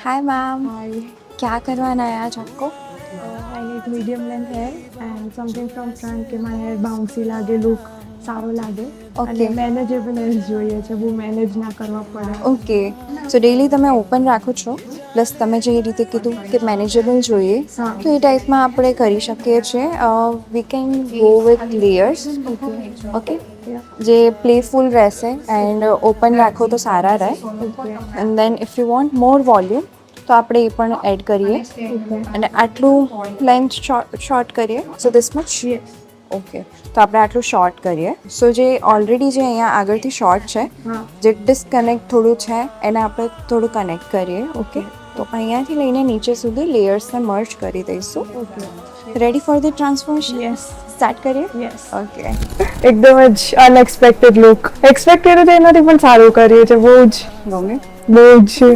Hi ma'am, Hi, क्या करवाना है आज आपको? I need medium length hair and something from front કે my hair bouncy લાગે, look સારો લાગે અને Okay. મેનેજેબલ હેર જોઈએ છે, બહુ મેનેજ ના કરવા પડે. ઓકે, સો ડેલી તમે ઓપન રાખો છો પ્લસ તમે જે રીતે કીધું કે મેનેજેબલ જોઈએ હા. તો એ ટાઈપમાં આપણે કરી શકીએ છીએ. We can go with layers. Okay, Yeah. જે પ્લેફુલ રહેશે એન્ડ ઓપન રાખો તો સારા રહે. Okay. And then if you want more volume તો આપણે એ પણ એડ કરીએ. Okay. અને આટલું લેન્થ શોર્ટ કરીએ. So this much. Yes. Okay, તો આપણે આટલું શોર્ટ કરીએ. સો જે ઓલરેડી જે અહીંયા આગળથી શોર્ટ છે, હા. જે ડિસ્કનેક્ટ થોડું છે એને આપણે થોડું કનેક્ટ કરીએ. ઓકે, તો અહીંયાથી લઈને નીચે સુધી લેયર્સને મર્જ કરી દઈશું. Okay. Ready for the transformation? Yes. Start કરીએ. Yes. ઓકે, એકદમ જ અનએક્સપેક્ટેડ લુક. એક્સપેક્ટ કર્યું તો એનાથી પણ સારું કર્યું છે, બહુ જ ગમે. બહુ જ